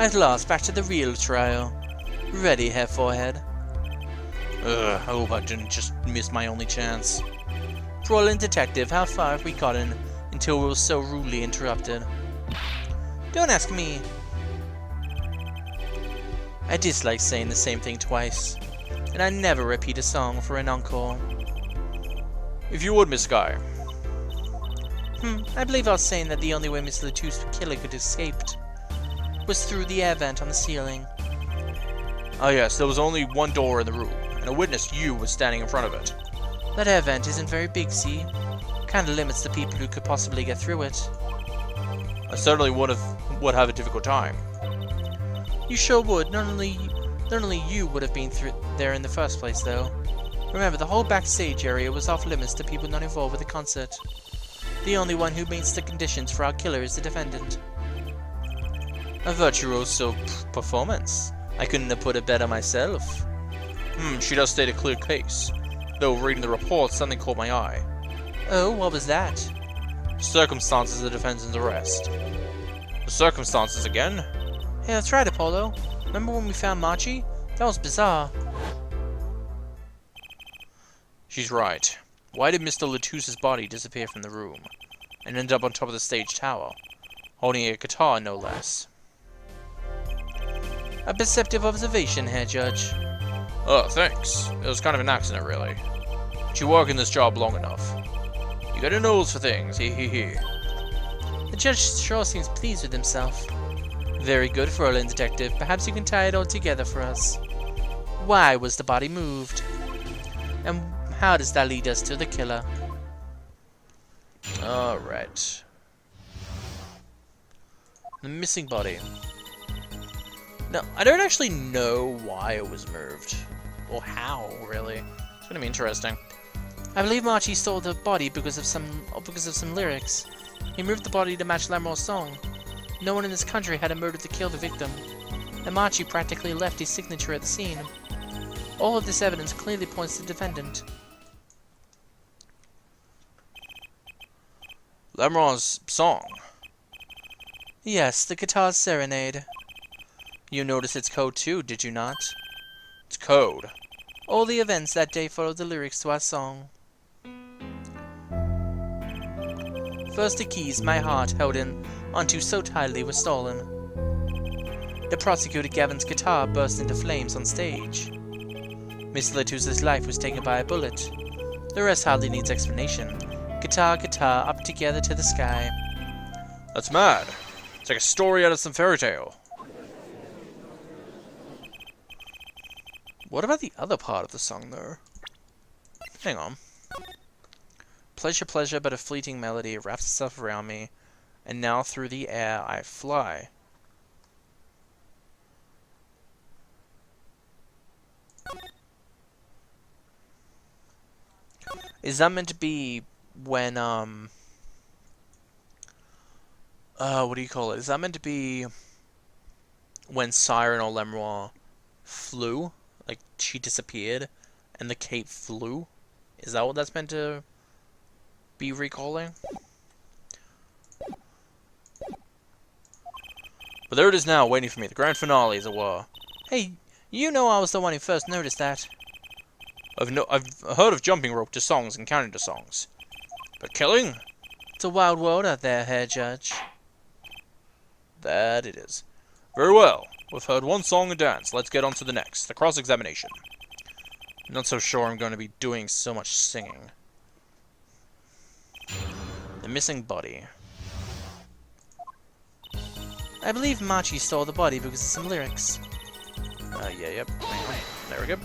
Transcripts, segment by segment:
At last, back to the real trial. Ready, Hair Forehead? I hope I didn't just miss my only chance. Brawling Detective, how far have we gotten until we were so rudely interrupted? Don't ask me. I dislike saying the same thing twice, and I never repeat a song for an encore. If you would, Miss Guy. I believe I was saying that the only way Miss Latouche's killer could have escaped was through the air vent on the ceiling. Ah yes, there was only one door in the room, and a witness, you, was standing in front of it. That air vent isn't very big, see? Kinda limits the people who could possibly get through it. I certainly would have a difficult time. You sure would. Not only you would have been through there in the first place, though. Remember, the whole backstage area was off limits to people not involved with the concert. The only one who meets the conditions for our killer is the defendant. A virtuoso performance. I couldn't have put it better myself. She does state a clear case. Though reading the report, something caught my eye. Oh, what was that? The circumstances of the defendant's arrest. The circumstances again? Hey, that's right, Apollo. Remember when we found Machi? That was bizarre. She's right. Why did Mr. Latouche's body disappear from the room, and end up on top of the stage tower, holding a guitar no less? A perceptive observation, Herr Judge. Oh, thanks. It was kind of an accident, really. But you work in this job long enough. You get a nose for things, hee hee hee. The judge sure seems pleased with himself. Very good, Fräulein Detective. Perhaps you can tie it all together for us. Why was the body moved? And how does that lead us to the killer? Alright. The missing body. No, I don't actually know why it was moved. Or how, really. It's gonna be interesting. I believe Machi stole the body because of some lyrics. He moved the body to match Lamro's song. No one in this country had a motive to kill the victim, and Machi practically left his signature at the scene. All of this evidence clearly points to the defendant. Lamro's song? Yes, the guitar's serenade. You noticed its code too, did you not? Its code? All the events that day followed the lyrics to our song. First the keys my heart held in onto so tightly were stolen. The prosecutor Gavin's guitar burst into flames on stage. Miss Latouche's life was taken by a bullet. The rest hardly needs explanation. Guitar, guitar, up together to the sky. That's mad. It's like a story out of some fairy tale. What about the other part of the song, though? Hang on. Pleasure, pleasure, but a fleeting melody wraps itself around me, and now through the air I fly. Is that meant to be when, what do you call it? Is that meant to be when Siren or Lemroy flew? Like, she disappeared, and the cape flew? Is that what that's meant to be recalling? But there it is now, waiting for me. The grand finale, as it were. Hey, you know I was the one who first noticed that. I've heard of jumping rope to songs and counting to songs. But killing? It's a wild world out there, Herr Judge. That it is. Very well. We've heard one song and dance. Let's get on to the next. The cross-examination. Not so sure I'm going to be doing so much singing. The missing body. I believe Machi stole the body because of some lyrics. Yep. There we go.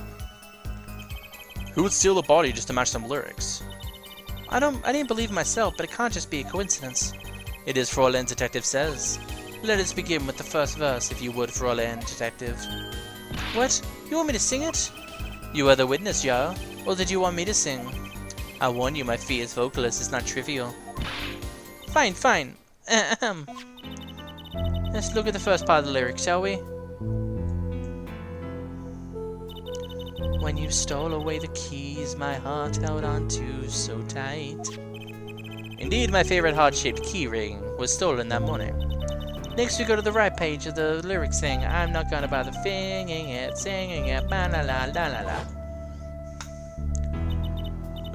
Who would steal the body just to match some lyrics? I didn't believe myself, but it can't just be a coincidence. It is, Fräulein Detective says. Let us begin with the first verse, if you would, Fräulein Detective. What? You want me to sing it? You are the witness, ja? Or did you want me to sing? I warn you, my fee as vocalist is not trivial. Fine, fine. Let's look at the first part of the lyrics, shall we? When you stole away the keys my heart held onto so tight. Indeed, my favorite heart-shaped key ring was stolen that morning. Next we go to the right page of the lyrics saying, I'm not gonna bother singing it, ba la la la la la.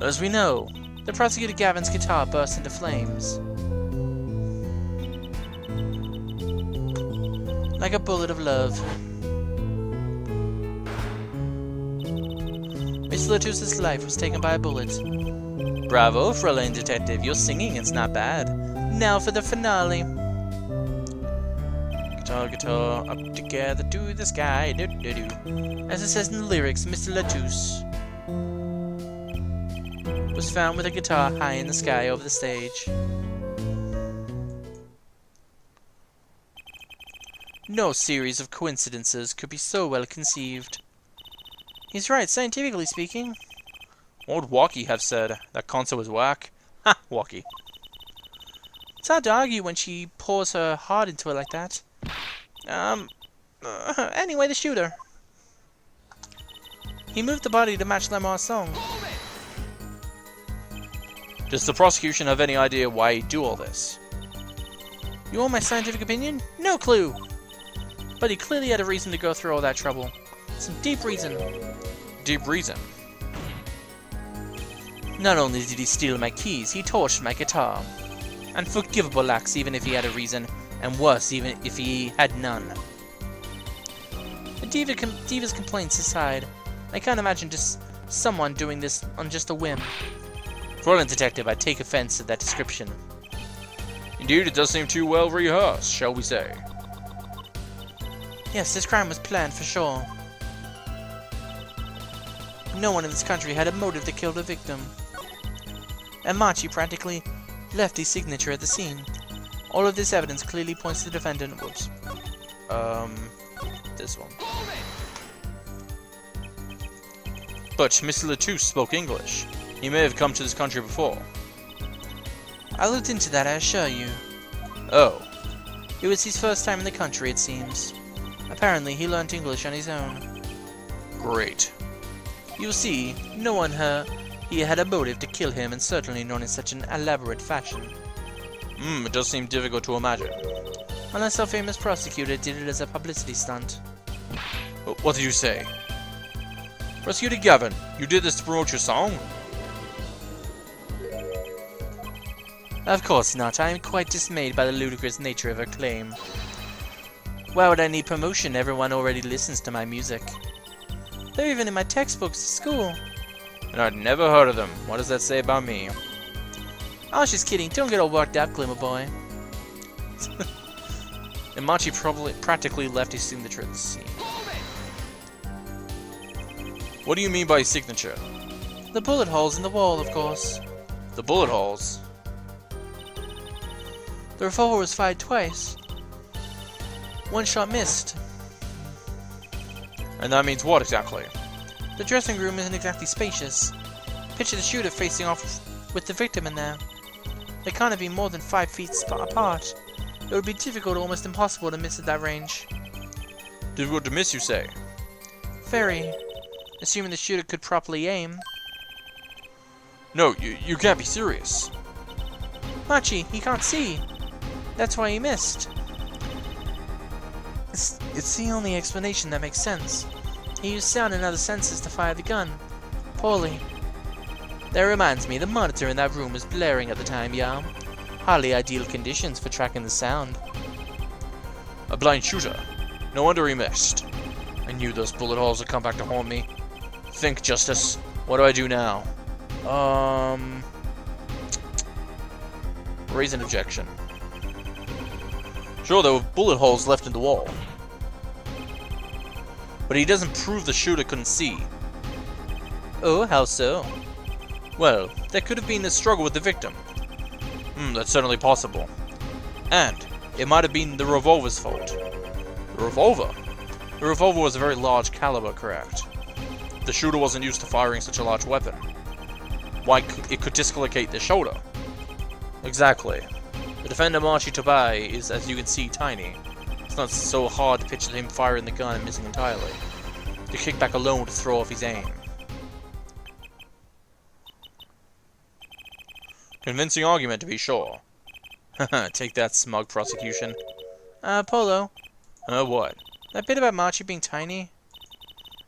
As we know, the prosecutor Gavin's guitar burst into flames. Like a bullet of love. Miss Latus's life was taken by a bullet. Bravo, Fraulein Detective, your singing is not bad. Now for the finale. Guitar, guitar, up together to the sky, do do do. As it says in the lyrics, Mr. Latus was found with a guitar high in the sky over the stage. No series of coincidences could be so well conceived. He's right, scientifically speaking. What would Walkie have said? That concert was whack? Ha, Walkie. It's hard to argue when she pours her heart into it like that. Anyway, the shooter. He moved the body to match Lemar's song. Does the prosecution have any idea why he'd do all this? You want my scientific opinion? No clue! But he clearly had a reason to go through all that trouble. Some deep reason. Deep reason? Not only did he steal my keys, he torched my guitar. Unforgivable acts even if he had a reason, and worse even if he had none. The Diva's complaints aside, I can't imagine just someone doing this on just a whim. Fraulein Detective, I take offense at that description. Indeed, it does seem too well rehearsed, shall we say. Yes, this crime was planned for sure. No one in this country had a motive to kill the victim. And Machi practically left his signature at the scene. All of this evidence clearly points to the defendant. Whoops. This one. But Mr. Latus spoke English. He may have come to this country before. I looked into that, I assure you. Oh. It was his first time in the country, it seems. Apparently, he learned English on his own. Great. You'll see, no one he had a motive to kill him, and certainly not in such an elaborate fashion. It does seem difficult to imagine. Unless our famous prosecutor did it as a publicity stunt. What did you say? Prosecutor Gavin, you did this to promote your song? Of course not. I am quite dismayed by the ludicrous nature of her claim. Why would I need promotion? Everyone already listens to my music. They're even in my textbooks at school. And I'd never heard of them. What does that say about me? I was just kidding. Don't get all worked up, Glimmer Boy. And Machi practically left his signature at the scene. What do you mean by signature? The bullet holes in the wall, of course. The bullet holes? The revolver was fired twice. One shot missed. And that means what exactly? The dressing room isn't exactly spacious. Picture the shooter facing off with the victim in there. They can't have been more than 5 feet apart. It would be difficult, almost impossible to miss at that range. Difficult to miss, you say? Very. Assuming the shooter could properly aim. No, you can't be serious. Machi, he can't see. That's why he missed. It's the only explanation that makes sense. He used sound and other senses to fire the gun. Poorly. That reminds me, the monitor in that room was blaring at the time, yeah. Hardly ideal conditions for tracking the sound. A blind shooter. No wonder he missed. I knew those bullet holes would come back to haunt me. Think, Justice. What do I do now? Raise an objection. Sure, there were bullet holes left in the wall. But he doesn't prove the shooter couldn't see. Oh, how so? Well, there could have been a struggle with the victim. That's certainly possible. And it might have been the revolver's fault. The revolver? The revolver was a very large caliber, correct? The shooter wasn't used to firing such a large weapon. Why, it could dislocate the shoulder. Exactly. The defender Machi Tobai is, as you can see, tiny. It's not so hard to picture him firing the gun and missing entirely. The kickback alone would throw off his aim. Convincing argument, to be sure. Haha, take that, smug prosecution. Polo, What? that bit about Machi being tiny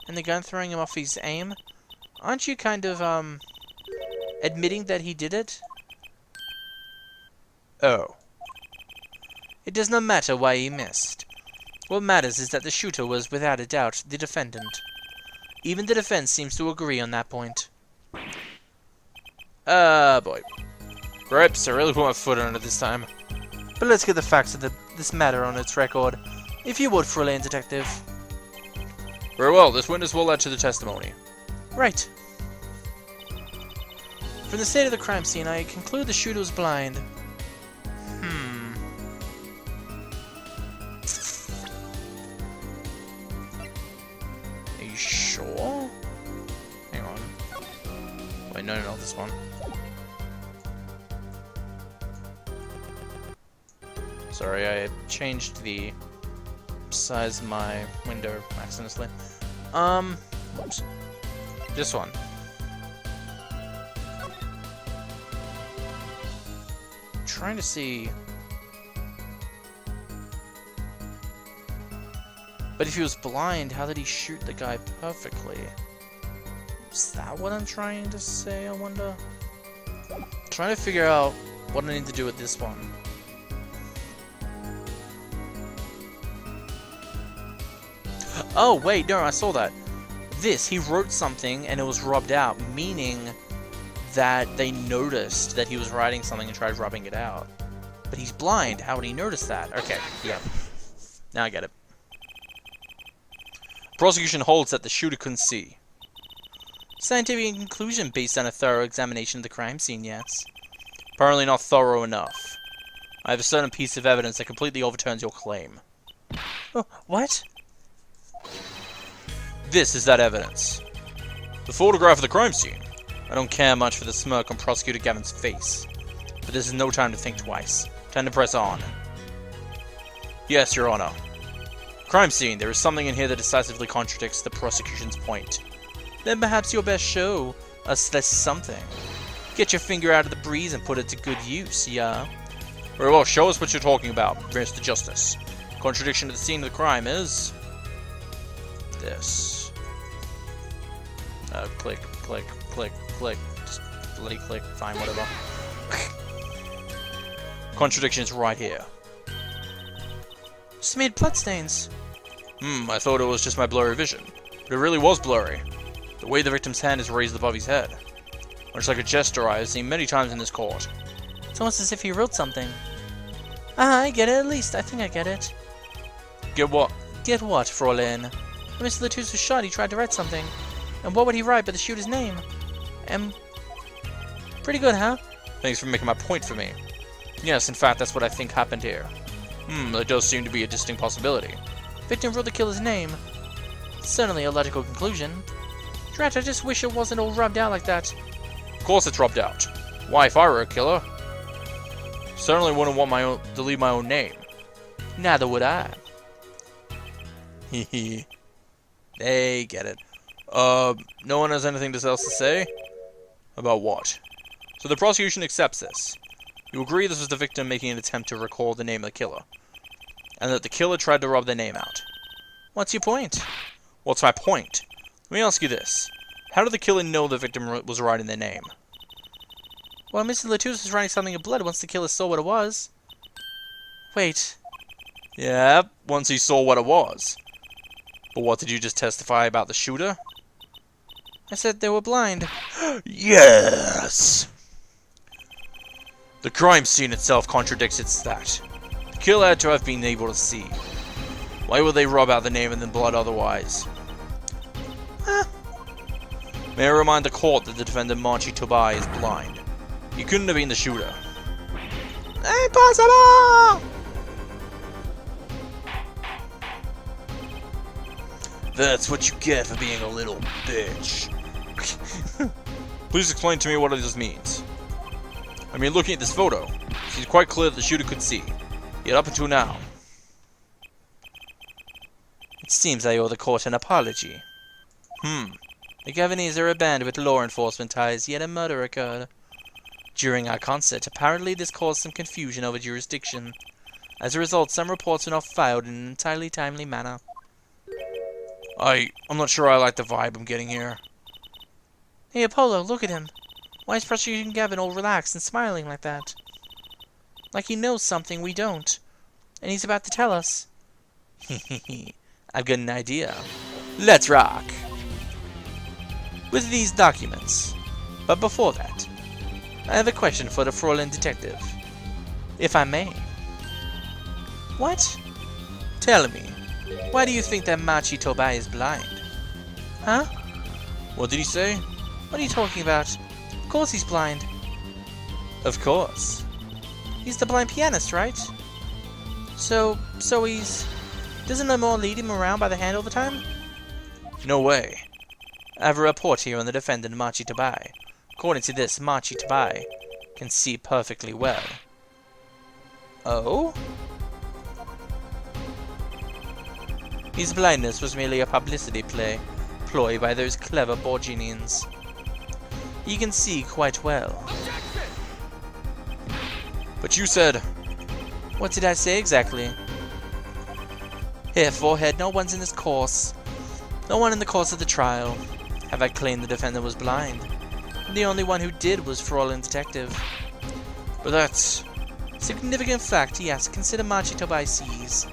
and the gun throwing him off his aim, aren't you kind of, admitting that he did it? Oh. It does not matter why he missed. What matters is that the shooter was, without a doubt, the defendant. Even the defense seems to agree on that point. Boy. Grips, I really put my foot on it this time. But let's get the facts of this matter on its record, if you would, Fraulein Detective. Very well, this witness will add to the testimony. Right. From the state of the crime scene, I conclude the shooter was blind. Are you sure? Hang on. Wait, no, this one. Sorry, I changed the size of my window accidentally. Whoops. This one. Trying to see. But if he was blind, how did he shoot the guy perfectly? Is that what I'm trying to say, I wonder? Trying to figure out what I need to do with this one. Oh, wait, no, I saw that. He wrote something and it was rubbed out, meaning that they noticed that he was writing something and tried rubbing it out. But he's blind, how would he notice that? Okay, yeah. Now I get it. Prosecution holds that the shooter couldn't see. Scientific conclusion based on a thorough examination of the crime scene, yes. Apparently not thorough enough. I have a certain piece of evidence that completely overturns your claim. Oh, what? This is that evidence. The photograph of the crime scene. I don't care much for the smirk on Prosecutor Gavin's face. But this is no time to think twice. Time to press on. Yes, Your Honor. Crime scene. There is something in here that decisively contradicts the prosecution's point. Then perhaps you'll best show us this something. Get your finger out of the breeze and put it to good use, yeah? Very well, show us what you're talking about, Mr. Justice. Contradiction to the scene of the crime is... this. Click, click, click, click. Just bloody click, fine, whatever. Contradiction is right here. Smeared bloodstains. I thought it was just my blurry vision. But it really was blurry. The way the victim's hand is raised above his head. Much like a gesture I have seen many times in this court. It's almost as if he wrote something. I get it, at least. I think I get it. Get what? Get what, Fraulein? When Mr. Latouche was shot, he tried to write something. And what would he write but the shooter's name? Pretty good, huh? Thanks for making my point for me. Yes, in fact, that's what I think happened here. That does seem to be a distinct possibility. Victim wrote the killer's name. Certainly a logical conclusion. Drat, I just wish it wasn't all rubbed out like that. Of course it's rubbed out. Why, if I were a killer, certainly wouldn't want to leave my own name. Neither would I. Hehe. They get it. No one has anything else to say? About what? So the prosecution accepts this. You agree this was the victim making an attempt to recall the name of the killer. And that the killer tried to rub their name out. What's your point? What's my point? Let me ask you this. How did the killer know the victim was writing their name? Well, Mr. Latouche was writing something in blood once the killer saw what it was. Wait. Yeah, once he saw what it was. But what did you just testify about the shooter? I said they were blind. Yes! The crime scene itself contradicts that. The killer had to have been able to see. Why would they rub out the name and the blood otherwise? May I remind the court that the defendant Machi Tobai is blind. He couldn't have been the shooter. Impossible! That's what you get for being a little bitch. Please explain to me what this means. I mean, looking at this photo, it's quite clear that the shooter could see. Yet up until now... It seems I owe the court an apology. The Gavinese are a band with law enforcement ties, yet a murder occurred. During our concert, apparently this caused some confusion over jurisdiction. As a result, some reports were not filed in an entirely timely manner. I'm not sure I like the vibe I'm getting here. Hey, Apollo, look at him. Why is Prosecution Gavin all relaxed and smiling like that? Like he knows something we don't. And he's about to tell us. I've got an idea. Let's rock! With these documents. But before that, I have a question for the Fraulein detective. If I may. What? Tell me, why do you think that Machi Tobai is blind? Huh? What did he say? What are you talking about? Of course he's blind. Of course. He's the blind pianist, right? So he's... Doesn't Lemore lead him around by the hand all the time? No way. I have a report here on the defendant, Machi Tobai. According to this, Machi Tobai can see perfectly well. Oh? His blindness was merely a publicity ploy by those clever Borginians. He can see quite well. But you said... What did I say exactly? Here, forehead, no one in the course of the trial have I claimed the defendant was blind. The only one who did was Fraulein detective. But that's... Significant fact, yes, consider Machi Tobai sees.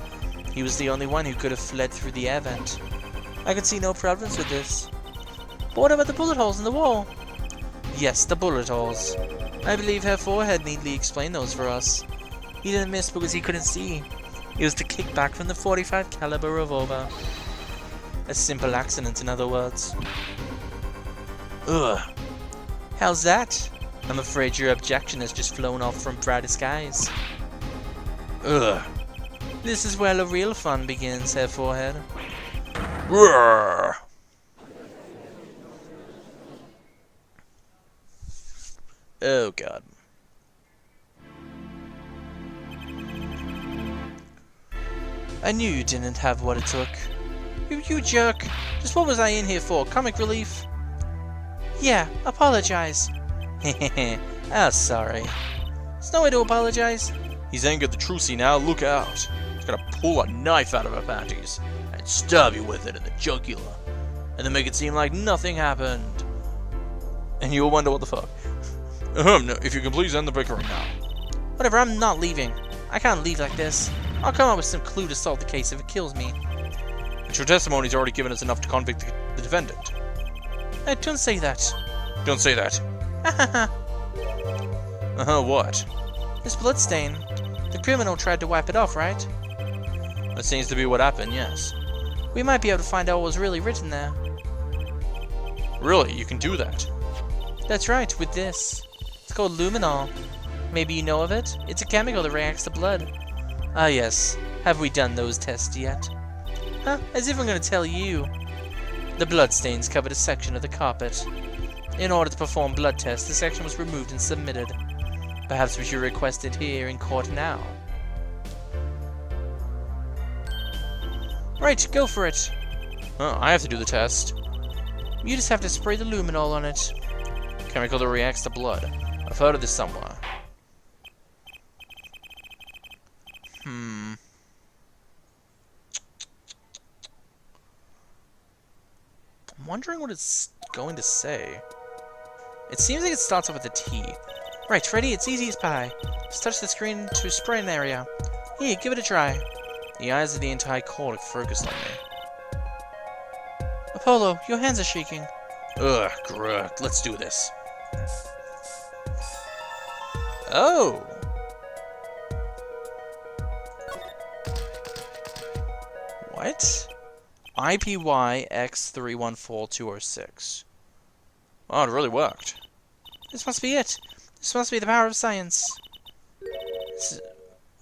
He was the only one who could have fled through the air vent. I could see no problems with this. But what about the bullet holes in the wall? Yes, the bullet holes. I believe Herr Forehead neatly explained those for us. He didn't miss because he couldn't see. It was the kickback from the .45 caliber revolver. A simple accident, in other words. Ugh. How's that? I'm afraid your objection has just flown off from brighter skies. Ugh. This is where the real fun begins, Herr Forehead. Roar. Oh god. I knew you didn't have what it took. You jerk! Just what was I in here for? Comic relief? Yeah, apologize. Hehehe. Sorry. There's no way to apologize. He's angered the Trucy now, look out. He's gonna pull a knife out of her panties and stab you with it in the jugular. And then make it seem like nothing happened. And you'll wonder what the fuck. No, if you can please end the bickering now. Whatever, I'm not leaving. I can't leave like this. I'll come up with some clue to solve the case if it kills me. But your testimony's already given us enough to convict the defendant. Hey, don't say that. Don't say that. What? This bloodstain. The criminal tried to wipe it off, right? That seems to be what happened, yes. We might be able to find out what was really written there. Really? You can do that? That's right, with this. It's called luminol. Maybe you know of it? It's a chemical that reacts to blood. Ah yes, have we done those tests yet? Huh? As if I'm going to tell you. The bloodstains covered a section of the carpet. In order to perform blood tests, the section was removed and submitted. Perhaps we should request it here in court now. Right, go for it. I have to do the test. You just have to spray the luminol on it. Chemical that reacts to blood. I've heard of this somewhere. I'm wondering what it's going to say. It seems like it starts off with a T. Right, ready? It's easy as pie. Just touch the screen to spray an area. Here, give it a try. The eyes of the entire court are focused on me. Apollo, your hands are shaking. Ugh, grr. Let's do this. Oh! What? IPY-X314206. Oh, it really worked. This must be it. This must be the power of science.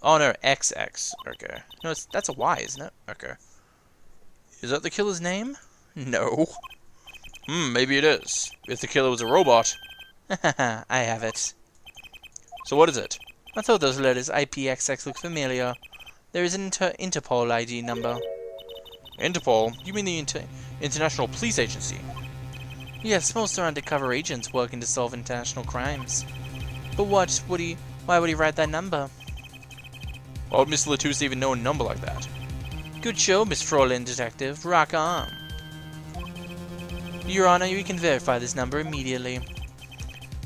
Oh no, XX. Okay. No, that's a Y, isn't it? Okay. Is that the killer's name? No. Maybe it is. If the killer was a robot. I have it. So what is it? I thought those letters IPXX looked familiar. There is an Interpol ID number. Interpol? You mean the International Police Agency? Yes, most are undercover agents working to solve international crimes. But why would he write that number? Why would Mr. Trucy even know a number like that? Good show, Miss Fraulein Detective. Rock on. Your Honor, you can verify this number immediately.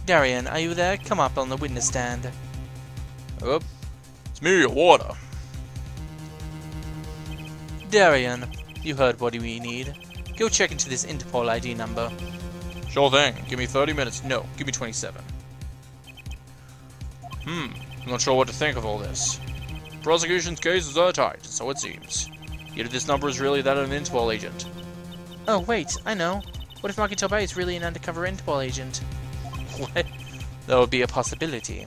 Darian, are you there? Come up on the witness stand. Oh, it's me, your water. Darian, you heard what we need. Go check into this Interpol ID number. Sure thing. Give me 30 minutes. No, give me 27. I'm not sure what to think of all this. Prosecution's case is airtight, so it seems. Yet if this number is really that of an Interpol agent. Oh, wait, I know. What if Maki Tobai is really an undercover Interpol agent? What? That would be a possibility.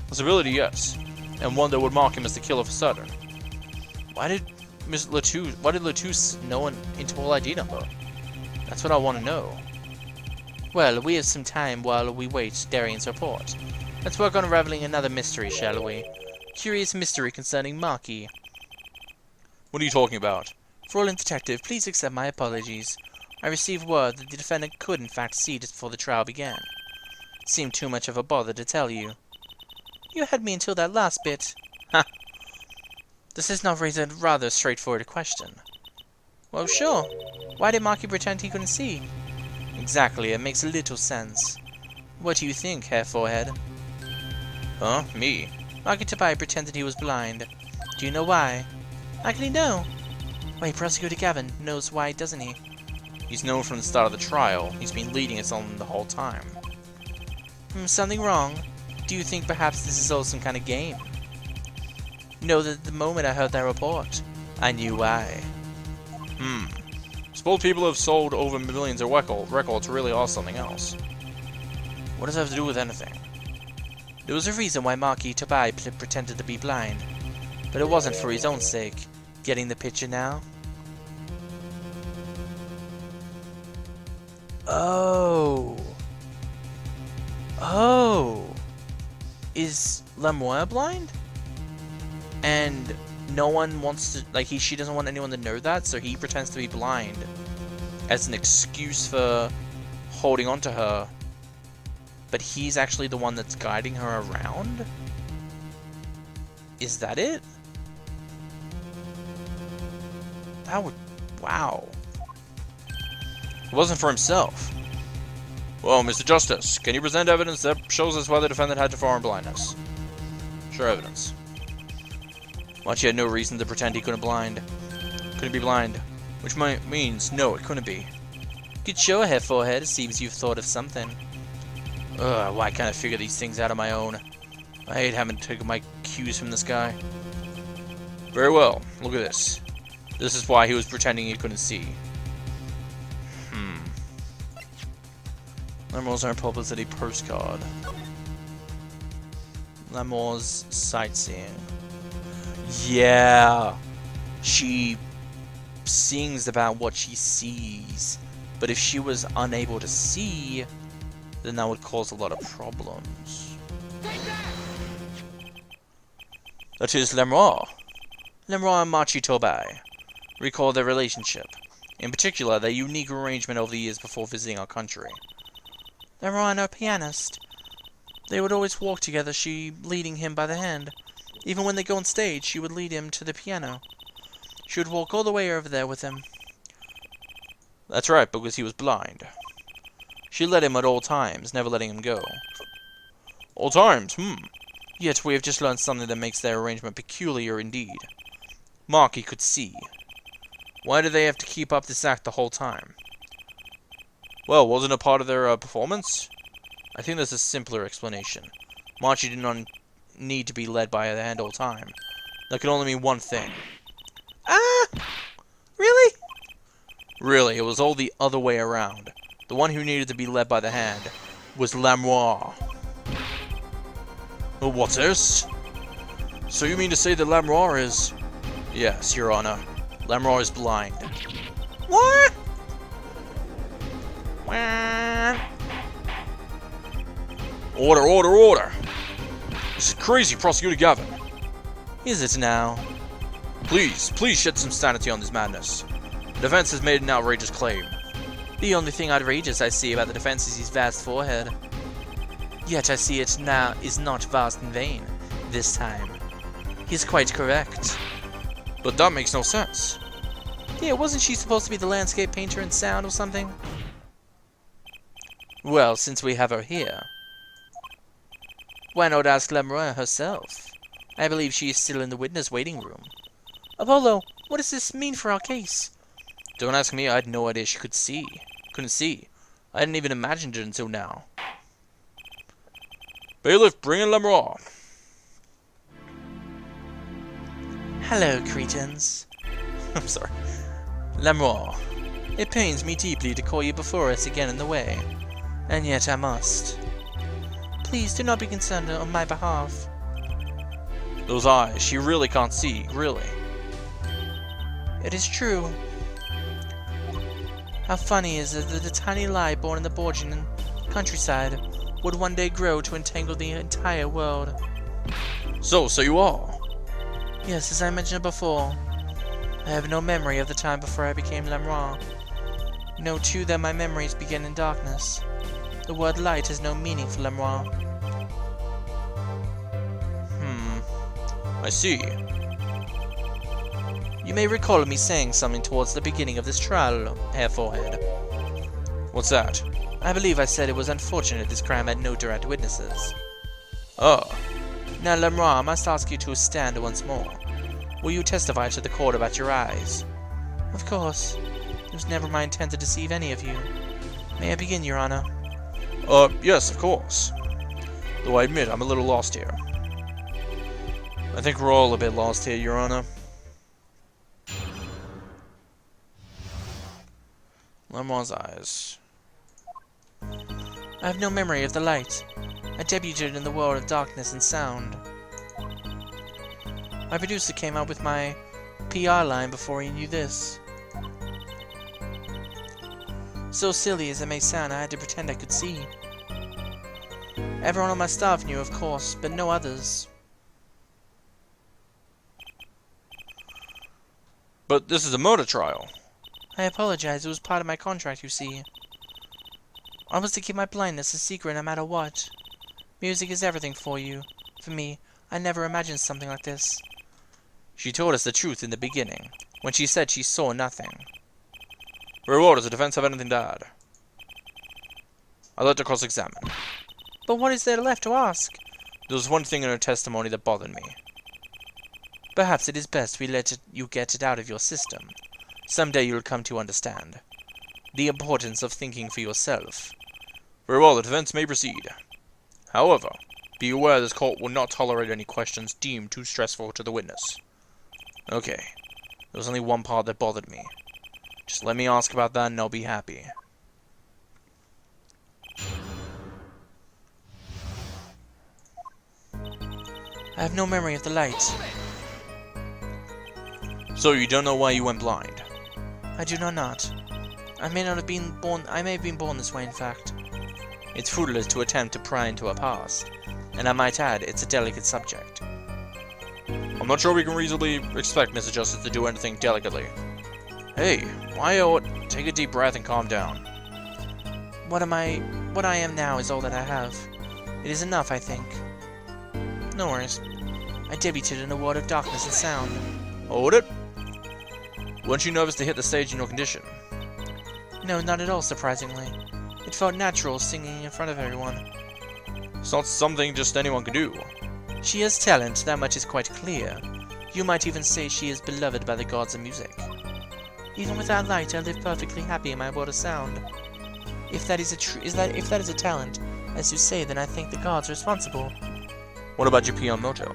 Possibility, yes. And one that would mark him as the killer for certain. Why did Latouche know an Interpol ID number? That's what I want to know. Well, we have some time while we wait Darian's report. Let's work on unraveling another mystery, shall we? Curious mystery concerning Maki. What are you talking about? Fraulein Detective, please accept my apologies. I received word that the defendant could in fact see just before the trial began. It seemed too much of a bother to tell you. You had me until that last bit. Ha! This is not raise a rather straightforward question. Well, sure. Why did Maki pretend he couldn't see? Exactly, it makes little sense. What do you think, Hair Forehead? Huh? Me? Maki Tobai pretended he was blind. Do you know why? Actually, no. Wait, Prosecutor Gavin knows why, doesn't he? He's known from the start of the trial. He's been leading us on the whole time. Something wrong? Do you think perhaps this is all some kind of game? No, the moment I heard that report, I knew why. Suppose people have sold over millions of records really are something else. What does that have to do with anything? There was a reason why Maki Tobai pretended to be blind, but it wasn't for his own sake. Getting the picture now? Oh. Oh. Is Lemoyne blind? And no one wants to, like, she doesn't want anyone to know that, so he pretends to be blind as an excuse for holding on to her. But he's actually the one that's guiding her around? Is that it? That would... wow. It wasn't for himself. Well, Mr. Justice, can you present evidence that shows us why the defendant had deformed blindness? Sure evidence. Machi had no reason to pretend he couldn't be blind. Which means, no, it couldn't be. Good show, Hair Forehead. It seems you've thought of something. Ugh, why can't I figure these things out on my own? I hate having to take my cues from this guy. Very well, look at this. This is why he was pretending he couldn't see. Lemor's our publicity postcard. Lemor's sightseeing. Yeah! She sings about what she sees. But if she was unable to see, then that would cause a lot of problems. That is Lemor. Lemor and Machi Tobai. Recall their relationship. In particular, their unique arrangement over the years before visiting our country. Lemor and her pianist. They would always walk together, she leading him by the hand. Even when they go on stage, she would lead him to the piano. She would walk all the way over there with him. That's right, because he was blind. She led him at all times, never letting him go. All times, Yet we have just learned something that makes their arrangement peculiar indeed. Maki could see. Why do they have to keep up this act the whole time? Well, wasn't it part of their performance? I think there's a simpler explanation. Machi did not need to be led by the hand all time. That could only mean one thing. Ah! Really? Really, it was all the other way around. The one who needed to be led by the hand was Lemor. Well, what's this? So you mean to say that Lemor is... Yes, Your Honor. Lemor is blind. What? Order, order, order! This is crazy, Prosecutor Gavin. Is it now? Please, please shed some sanity on this madness. The defense has made an outrageous claim. The only thing outrageous I see about the defense is his vast forehead. Yet I see it now is not vast in vain, this time. He's quite correct. But that makes no sense. Yeah, wasn't she supposed to be the landscape painter in sound or something? Well, since we have her here, why not ask Lemuel herself? I believe she is still in the witness waiting room. Apollo, what does this mean for our case? Don't ask me, I had no idea she couldn't see. I hadn't even imagined it until now. Bailiff, bring in Lemuel. Hello, cretins. I'm sorry. Lemuel, it pains me deeply to call you before us again in the way, and yet I must. Please do not be concerned on my behalf. Those eyes, she really can't see, really. It is true. How funny is it that the tiny lie born in the Borgian countryside would one day grow to entangle the entire world. So you are. Yes, as I mentioned before, I have no memory of the time before I became Lemuel. Know too that my memories begin in darkness. The word light has no meaning for Lemuel. I see. You may recall me saying something towards the beginning of this trial, Herr Forehead. What's that? I believe I said it was unfortunate this crime had no direct witnesses. Oh. Now, Lemuel, I must ask you to stand once more. Will you testify to the court about your eyes? Of course. It was never my intent to deceive any of you. May I begin, Your Honor? Yes, of course. Though I admit I'm a little lost here. I think we're all a bit lost here, Your Honor. Lemuel's eyes. I have no memory of the light. I debuted in the world of darkness and sound. My producer came out with my PR line before he knew this. So silly as it may sound, I had to pretend I could see. Everyone on my staff knew, of course, but no others. But this is a murder trial. I apologize, it was part of my contract, you see. I was to keep my blindness a secret no matter what. Music is everything for you. For me, I never imagined something like this. She told us the truth in the beginning, when she said she saw nothing. Very well, does the defense have anything to add? I'd like to cross-examine. But what is there left to ask? There was one thing in her testimony that bothered me. Perhaps it is best we let you get it out of your system. Someday you'll come to understand the importance of thinking for yourself. Very well, the defense may proceed. However, be aware this court will not tolerate any questions deemed too stressful to the witness. Okay, there was only one part that bothered me. Just let me ask about that and I'll be happy. I have no memory of the light. So you don't know why you went blind? I do not. I may have been born this way, in fact. It's fruitless to attempt to pry into our past, and I might add, it's a delicate subject. I'm not sure we can reasonably expect Mr. Justice to do anything delicately. Hey, take a deep breath and calm down. What I am now is all that I have. It is enough, I think. No worries. I debuted in a world of darkness and sound. Hold it. Weren't you nervous to hit the stage in your condition? No, not at all, surprisingly. It felt natural singing in front of everyone. It's not something just anyone can do. She has talent, that much is quite clear. You might even say she is beloved by the gods of music. Even without light, I live perfectly happy in my world of sound. If that is a talent, as you say, then I think the gods are responsible. What about your peon mojo?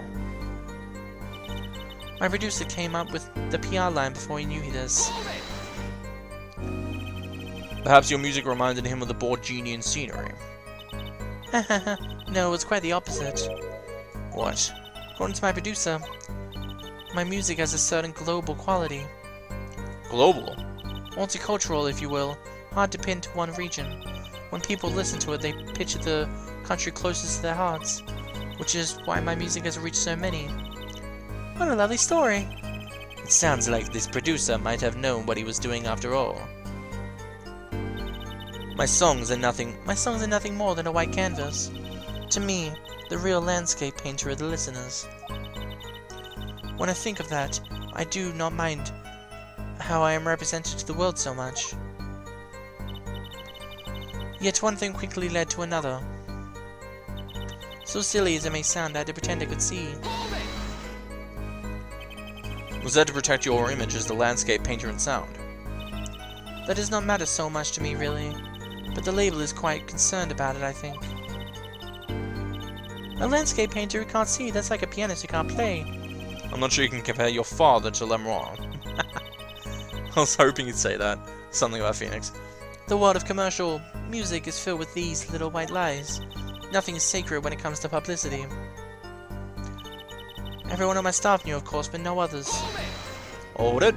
My producer came up with the PR line before he knew this. Perhaps your music reminded him of the Borgian scenery. No, it was quite the opposite. What? According to my producer, my music has a certain global quality. Global? Multicultural, if you will. Hard to pin to one region. When people listen to it, they picture the country closest to their hearts, which is why my music has reached so many. What a lovely story. It sounds like this producer might have known what he was doing after all. My songs are nothing more than a white canvas. To me, the real landscape painter are the listeners. When I think of that, I do not mind how I am represented to the world so much. Yet one thing quickly led to another. So silly as it may sound, I had to pretend I could see. Was that to protect your image as the landscape painter in sound? That does not matter so much to me, really. But the label is quite concerned about it, I think. A landscape painter who can't see, that's like a pianist who can't play. I'm not sure you can compare your father to Leroy. I was hoping you'd say that. Something about Phoenix. The world of commercial music is filled with these little white lies. Nothing is sacred when it comes to publicity. Everyone on my staff knew, of course, but no others. Hold it.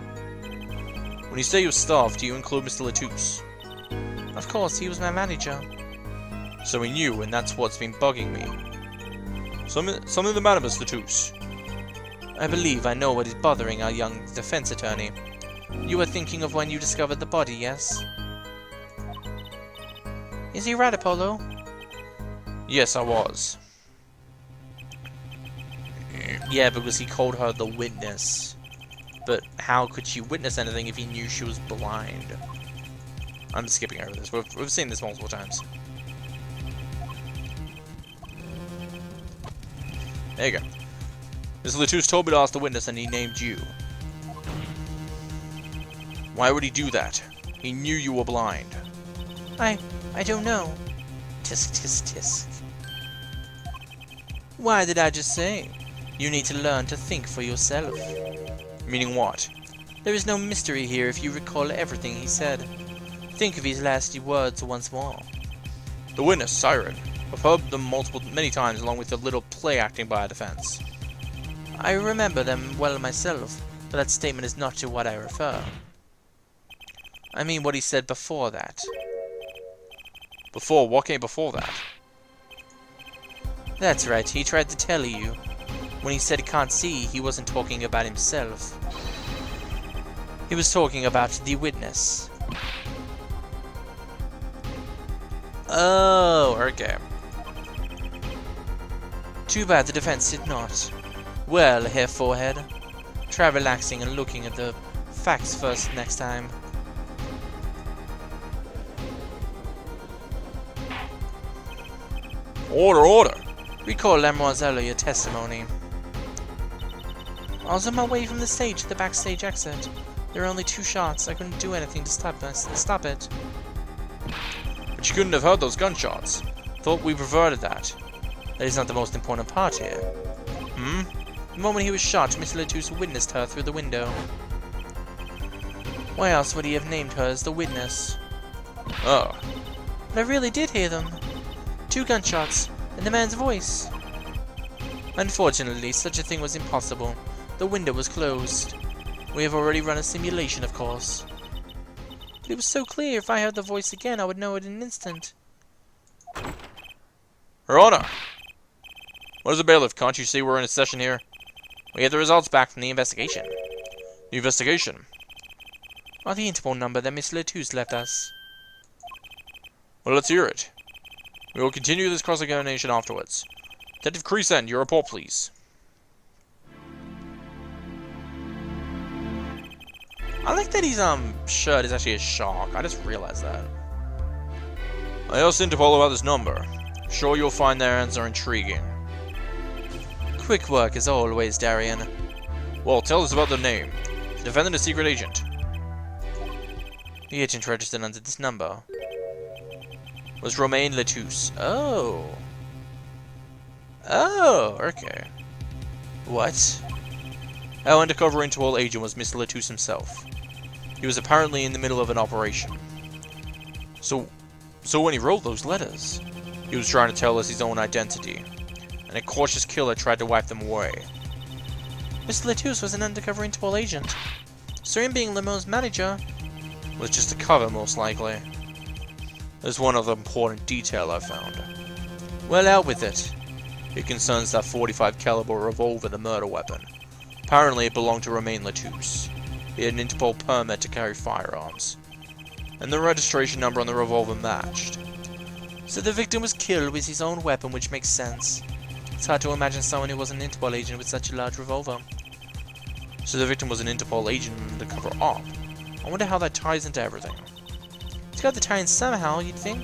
When you say your staff, do you include Mr. Latouche? Of course, he was my manager. So he knew, and that's what's been bugging me. Something the matter, Mr. Latouche? I believe I know what is bothering our young defense attorney. You were thinking of when you discovered the body, yes? Is he right, Apollo? Yes, I was. Yeah, because he called her the witness. But how could she witness anything if he knew she was blind? I'm skipping over this. We've seen this multiple times. There you go. Mr. Latouche told me to ask the witness, and he named you. Why would he do that? He knew you were blind. I don't know. Tisk, tisk, tisk. Why did I just say? You need to learn to think for yourself. Meaning what? There is no mystery here if you recall everything he said. Think of his last words once more. The witness, Siren. I've heard them many times along with the little play acting by our defense. I remember them well myself, but that statement is not to what I refer. I mean what he said before that. Before? What came before that? That's right, he tried to tell you. When he said can't see, he wasn't talking about himself. He was talking about the witness. Oh, okay. Too bad the defense did not. Well, Herr Forehead, try relaxing and looking at the facts first next time. Order, order! Recall Mademoiselle your testimony. I was on my way from the stage to the backstage exit. There were only 2 shots. I couldn't do anything to stop it. But you couldn't have heard those gunshots. Thought we reverted that. That is not the most important part here. The moment he was shot, Mr. Latouche witnessed her through the window. Why else would he have named her as the witness? Oh. But I really did hear them. 2 gunshots, and the man's voice. Unfortunately, such a thing was impossible. The window was closed. We have already run a simulation, of course. But it was so clear, if I heard the voice again, I would know it in an instant. Her Honor! What is the bailiff? Can't you see we're in a session here? We get the results back from the investigation. The investigation? Or the Interpol number that Miss Latouche left us. Well, let's hear it. We will continue this cross-examination afterwards. Detective Crescent, your report, please. I like that his shirt is actually a shark. I just realized that. I asked Interpol about this number. Sure you'll find their answer intriguing. Quick work as always, Darian. Well, tell us about the name. The defendant is a secret agent. The agent registered under this number was Romain Latouche. Oh. Oh, okay. What? Our undercover Interpol agent was Mr. Latouche himself. He was apparently in the middle of an operation. So when he wrote those letters, he was trying to tell us his own identity, and a cautious killer tried to wipe them away. Mr. Latouche was an undercover Interpol agent, so him being Lemo's manager was just a cover, most likely. There's one other important detail I found. Well, out with it. It concerns that 45 caliber revolver, the murder weapon. Apparently it belonged to Romain Latouche. He had an Interpol permit to carry firearms, and the registration number on the revolver matched. So the victim was killed with his own weapon, which makes sense. It's hard to imagine someone who was an Interpol agent with such a large revolver. So the victim was an Interpol agent undercover op. I wonder how that ties into everything. It's got to tie in somehow, you'd think.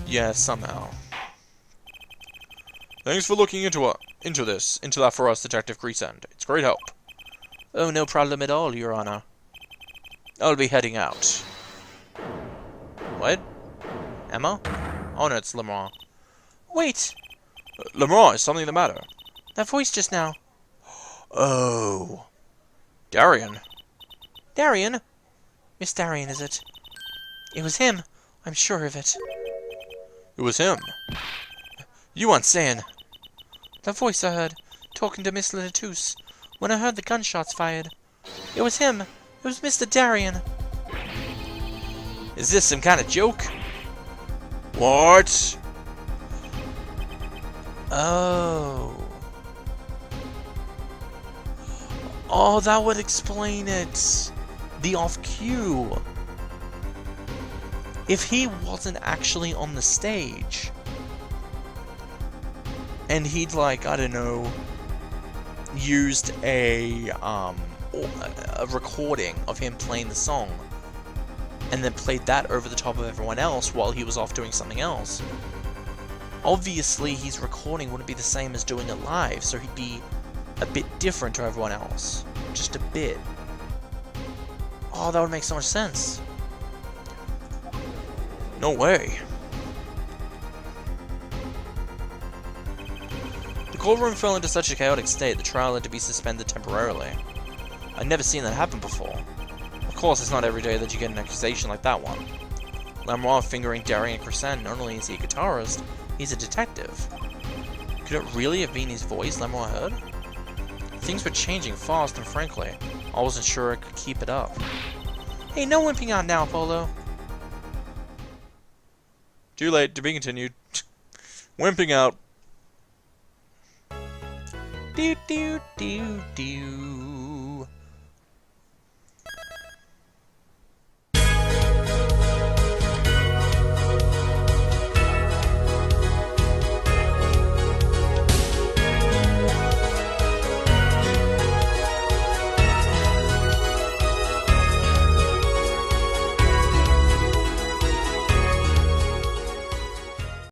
Yeah, somehow. Thanks for looking into that for us, Detective Crescent. It's great help. Oh, no problem at all, Your Honor. I'll be heading out. What? Emma? Oh no, it's Lemar. Wait! Lemar, is something the matter? That voice just now. Oh. Darian? Darian? Miss Darian, is it? It was him. I'm sure of it. It was him. You aren't saying... That voice I heard, talking to Miss Lettuce, when I heard the gunshots fired. It was him. It was Mr. Darian. Is this some kind of joke? What? Oh. Oh, that would explain it. The off-cue. If he wasn't actually on the stage, and he'd, like, I don't know, used a recording of him playing the song, and then played that over the top of everyone else while he was off doing something else, obviously his recording wouldn't be the same as doing it live, so he'd be a bit different to everyone else. Just a bit. Oh, that would make so much sense. No way. The courtroom fell into such a chaotic state, the trial had to be suspended temporarily. I'd never seen that happen before. Of course, it's not every day that you get an accusation like that one. Lamoire fingering Darian Crescent, not only is he a guitarist, he's a detective. Could it really have been his voice Lamoire heard? Things were changing fast, and frankly, I wasn't sure I could keep it up. Hey, no wimping out now, Polo. Too late, to be continued. Wimping out. Do do do do.